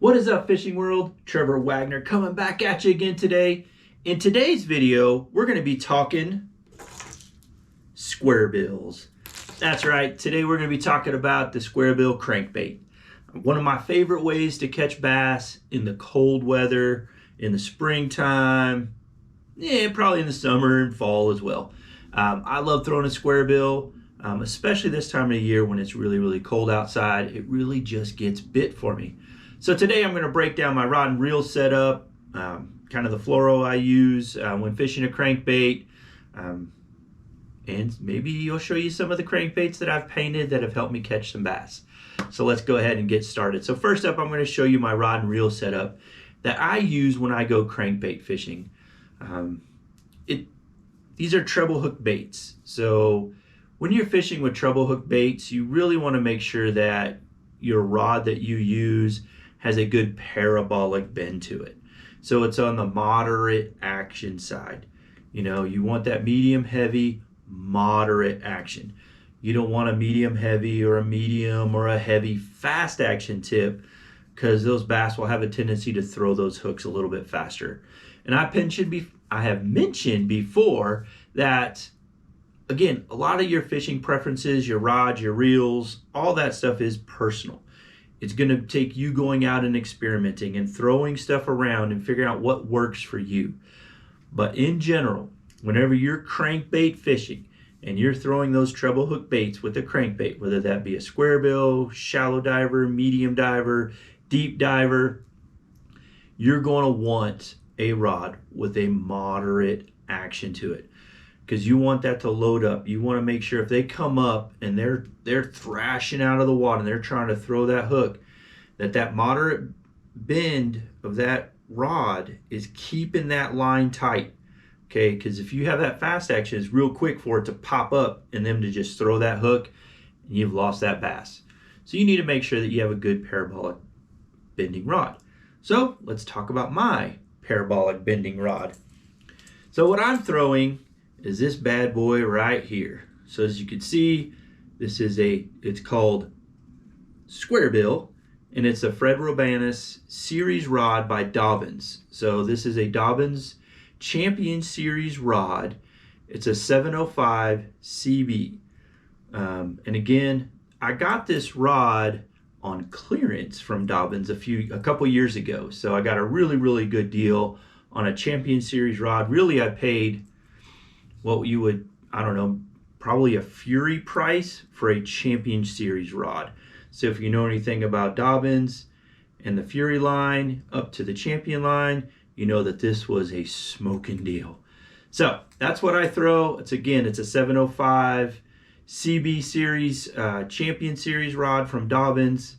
What is up, fishing world? Trevor Wagner coming back at you again today. In today's video, we're going to be talking square bills. That's right, today we're going to be talking about the square bill crankbait. One of my favorite ways to catch bass in the cold weather, in the springtime, probably in the summer and fall as well. I love throwing a square bill, especially this time of the year when it's really cold outside. It really just gets bit for me. So today I'm going to break down my rod and reel setup, kind of the fluoro I use when fishing a crankbait, and maybe I'll show you some of the crankbaits that I've painted that have helped me catch some bass. So let's go ahead and get started. So first up, I'm going to show you my rod and reel setup that I use when I go crankbait fishing. These are treble hook baits. So when you're fishing with treble hook baits, you really want to make sure that your rod that you use has a good parabolic bend to it. So it's on the moderate action side. You know, you want that medium heavy, moderate action. You don't want a medium heavy or a medium or a heavy fast action tip, because those bass will have a tendency to throw those hooks a little bit faster. And I have mentioned before that, again, a lot of your fishing preferences, your rods, your reels, all that stuff is personal. It's going to take you going out and experimenting and throwing stuff around and figuring out what works for you. But in general, whenever you're crankbait fishing and you're throwing those treble hook baits with a crankbait, whether that be a square bill, shallow diver, medium diver, deep diver, you're going to want a rod with a moderate action to it, because you want that to load up. You want to make sure if they come up and they're thrashing out of the water and they're trying to throw that hook, that moderate bend of that rod is keeping that line tight. Okay, because if you have that fast action, it's real quick for it to pop up and them to just throw that hook, and you've lost that bass. So you need to make sure that you have a good parabolic bending rod. So let's talk about my parabolic bending rod. So what I'm throwing is this bad boy right here. So as you can see, this is it's called square bill, and it's a Fred Robanis series rod by Dobyns. So this is a Dobyns Champion Series rod. It's a 705 CB. And again, I got this rod on clearance from Dobyns a couple years ago. So I got a really good deal on a Champion Series rod. Really, I paid what you would, I don't know, probably a Fury price for a Champion Series rod. So if you know anything about Dobyns and the Fury line up to the Champion line, you know that this was a smoking deal. So that's what I throw. It's a 705 CB Series, Champion Series rod from Dobyns.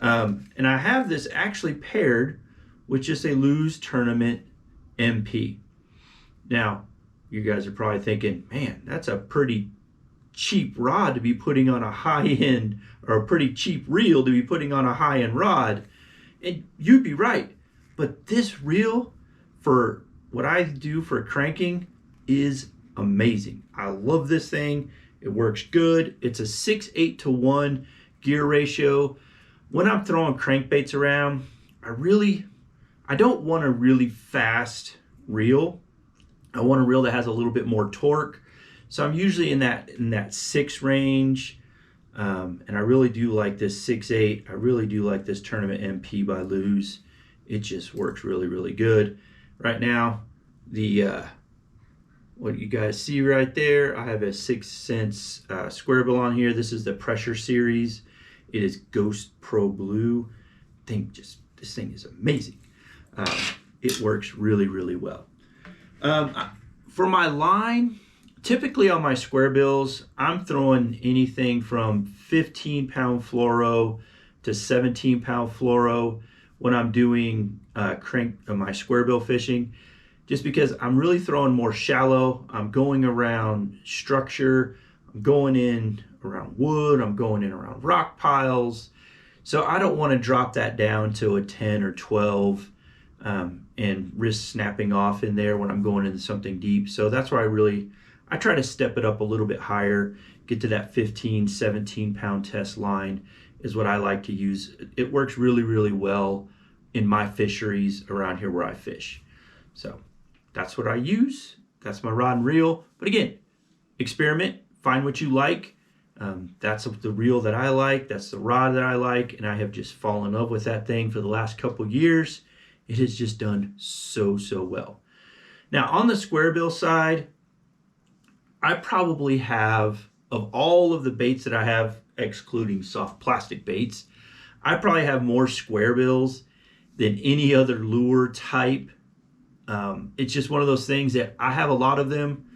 And I have this actually paired with just a Lew's Tournament MP. Now, you guys are probably thinking, man, that's a pretty cheap rod to be putting on a high-end, or a pretty cheap reel to be putting on a high-end rod. And you'd be right. But this reel, for what I do for cranking, is amazing. I love this thing. It works good. It's a 6:8 to 1 gear ratio. When I'm throwing crankbaits around, I don't want a really fast reel. I want a reel that has a little bit more torque. So I'm usually in that 6 range. And I really do like this 6.8. I really do like this Tournament MP by Lew's. It just works really good. Right now, what you guys see right there, I have a 6 cents square bill on here. This is the Pressure Series. It is Ghost Pro Blue. This thing is amazing. It works really well. For my line, typically on my square bills, I'm throwing anything from 15-pound fluoro to 17-pound fluoro when I'm doing my square bill fishing, just because I'm really throwing more shallow. I'm going around structure, I'm going in around wood, I'm going in around rock piles. So I don't want to drop that down to a 10 or 12 and risk snapping off in there when I'm going into something deep. So that's why I try to step it up a little bit higher, get to that 15, 17 pound test line is what I like to use. It works really well in my fisheries around here where I fish. So that's what I use. That's my rod and reel. But again, experiment, find what you like. That's the reel that I like. That's the rod that I like. And I have just fallen in love with that thing for the last couple years. It has just done so well. Now on the square bill side, I probably have, of all of the baits that I have, excluding soft plastic baits, I probably have more square bills than any other lure type. It's just one of those things that I have a lot of them.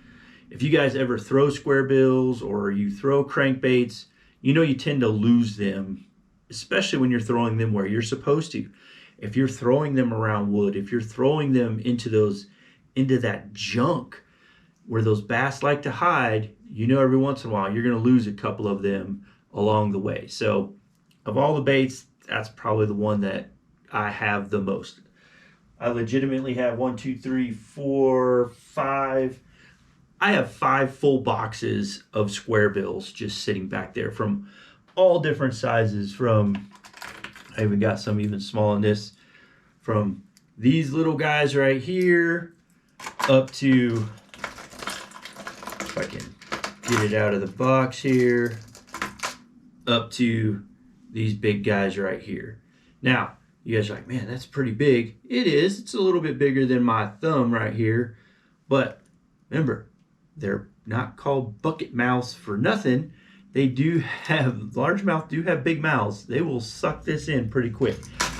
If you guys ever throw square bills or you throw crankbaits, you know you tend to lose them, especially when you're throwing them where you're supposed to. If you're throwing them around wood, if you're throwing them into that junk where those bass like to hide, you know every once in a while you're going to lose a couple of them along the way. So of all the baits, that's probably the one that I have the most. I legitimately have 1, 2, 3, 4, 5. I have 5 full boxes of square bills just sitting back there from all different sizes. I even got some even small in this, from these little guys right here up to, if I can get it out of the box here, up to these big guys right here. Now, you guys are like, man, that's pretty big. It is. It's a little bit bigger than my thumb right here. But remember, they're not called bucket mouths for nothing. They do have, largemouth do have big mouths. They will suck this in pretty quick.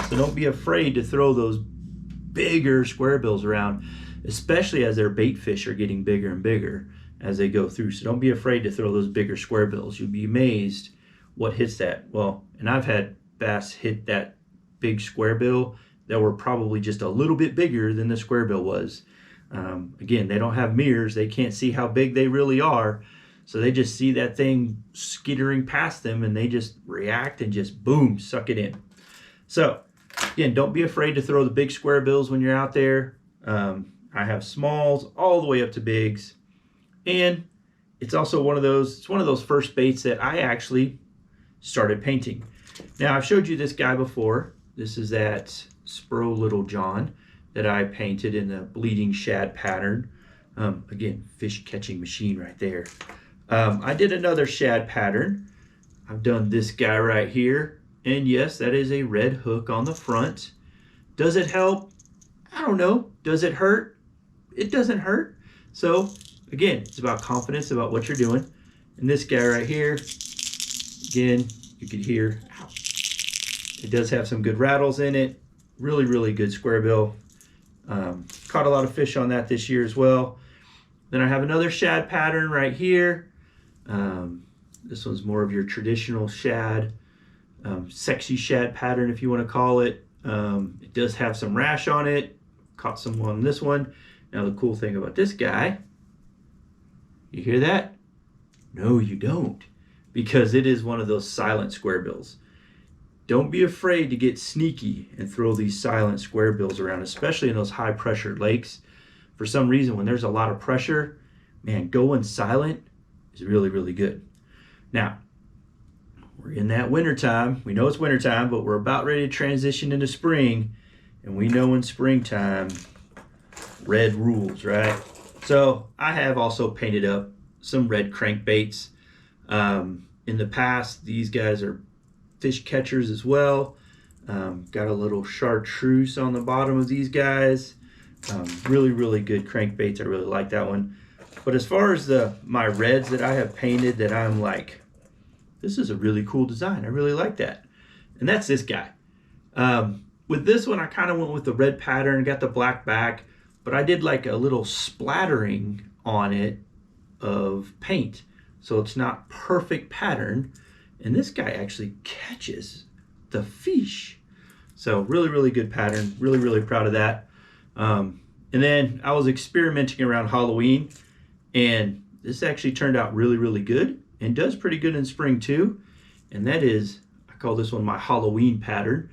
So don't be afraid to throw those bigger square bills around, especially as their bait fish are getting bigger and bigger as they go through. So don't be afraid to throw those bigger square bills. You'll be amazed what hits that. Well, and I've had bass hit that big square bill that were probably just a little bit bigger than the square bill was. Again, they don't have mirrors. They can't see how big they really are. So they just see that thing skittering past them and they just react and just boom, suck it in. So again, don't be afraid to throw the big square bills when you're out there. I have smalls all the way up to bigs. And it's also one of those first baits that I actually started painting. Now I've showed you this guy before. This is that Spro Little John that I painted in the bleeding shad pattern. Again, fish catching machine right there. I did another shad pattern. I've done this guy right here. And yes, that is a red hook on the front. Does it help? I don't know. Does it hurt? It doesn't hurt. So again, it's about confidence about what you're doing. And this guy right here, again, you can hear, ow, it does have some good rattles in it. Really good square bill. Caught a lot of fish on that this year as well. Then I have another shad pattern right here. This one's more of your traditional shad, sexy shad pattern if you want to call it. It does have some rash on it. Caught some on this one. Now the cool thing about this guy, you hear that? No, you don't, because it is one of those silent square bills. Don't be afraid to get sneaky and throw these silent square bills around, especially in those high pressure lakes. For some reason, when there's a lot of pressure, man, going silent is really good. Now, we're in that winter time. We know it's winter time, but we're about ready to transition into spring. And we know in springtime, red rules, right? So I have also painted up some red crankbaits. In the past, these guys are fish catchers as well. Got a little chartreuse on the bottom of these guys. Really good crankbaits. I really like that one. But as far as my reds that I have painted that I'm like, this is a really cool design. I really like that. And that's this guy. With this one, I kind of went with the red pattern, got the black back, but I did like a little splattering on it of paint. So it's not perfect pattern. And this guy actually catches the fish. So really good pattern. Really proud of that. And then I was experimenting around Halloween, and this actually turned out really good and does pretty good in spring too. And that is, I call this one my Halloween pattern.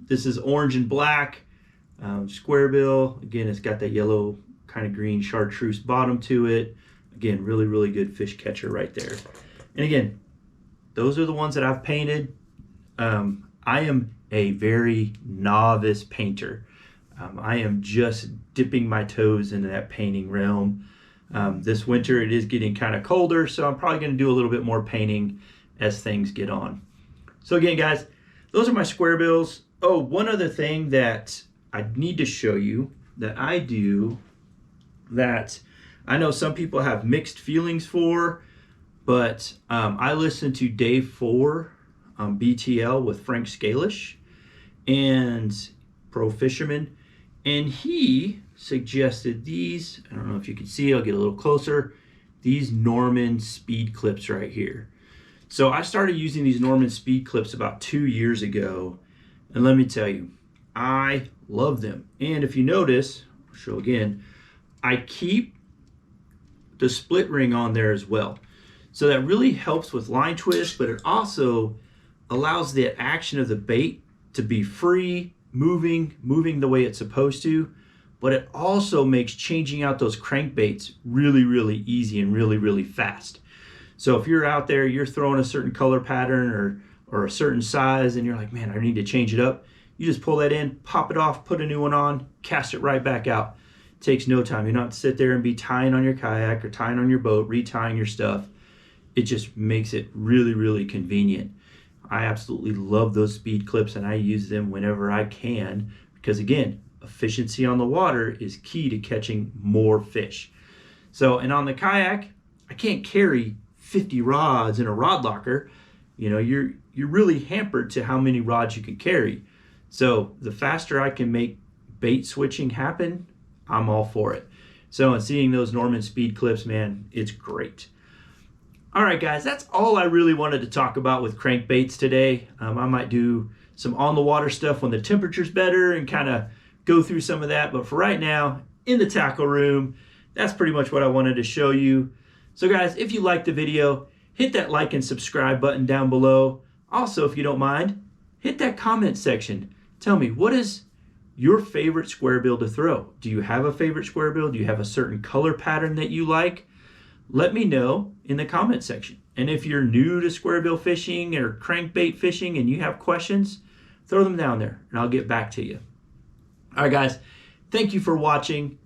This is orange and black, square bill. Again, it's got that yellow kind of green chartreuse bottom to it. Again, really good fish catcher right there. And again, those are the ones that I've painted. I am a very novice painter. I am just dipping my toes into that painting realm. This winter it is getting kind of colder, so I'm probably going to do a little bit more painting as things get on. So again, guys, those are my square bills. Oh, one other thing that I need to show you that I do that I know some people have mixed feelings for, but I listened to Day 4 BTL with Frank Scalish and Pro Fisherman, and he suggested these. I don't know if you can see, I'll get a little closer, these Norman speed clips right here. So I started using these Norman speed clips about 2 years ago, and let me tell you, I love them. And if you notice, I'll show again, I keep the split ring on there as well. So that really helps with line twist, but it also allows the action of the bait to be free, moving the way it's supposed to, but it also makes changing out those crankbaits really easy and really fast. So if you're out there, you're throwing a certain color pattern or a certain size and you're like, man, I need to change it up, you just pull that in, pop it off, put a new one on, cast it right back out. It takes no time. You don't have to sit there and be tying on your kayak or tying on your boat, retying your stuff. It just makes it really convenient. I absolutely love those speed clips and I use them whenever I can because again, efficiency on the water is key to catching more fish. So, and on the kayak, I can't carry 50 rods in a rod locker. You know, you're really hampered to how many rods you can carry. So the faster I can make bait switching happen, I'm all for it. So in seeing those Norman speed clips, man, it's great. All right, guys, that's all I really wanted to talk about with crankbaits today. I might do some on the water stuff when the temperature's better and kind of go through some of that. But for right now, in the tackle room, that's pretty much what I wanted to show you. So guys, if you liked the video, hit that like and subscribe button down below. Also, if you don't mind, hit that comment section. Tell me, what is your favorite square bill to throw? Do you have a favorite square bill? Do you have a certain color pattern that you like? Let me know in the comment section. And if you're new to square bill fishing or crankbait fishing and you have questions, throw them down there and I'll get back to you. All right, guys, thank you for watching.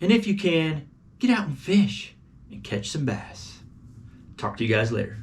And if you can, get out and fish and catch some bass. Talk to you guys later.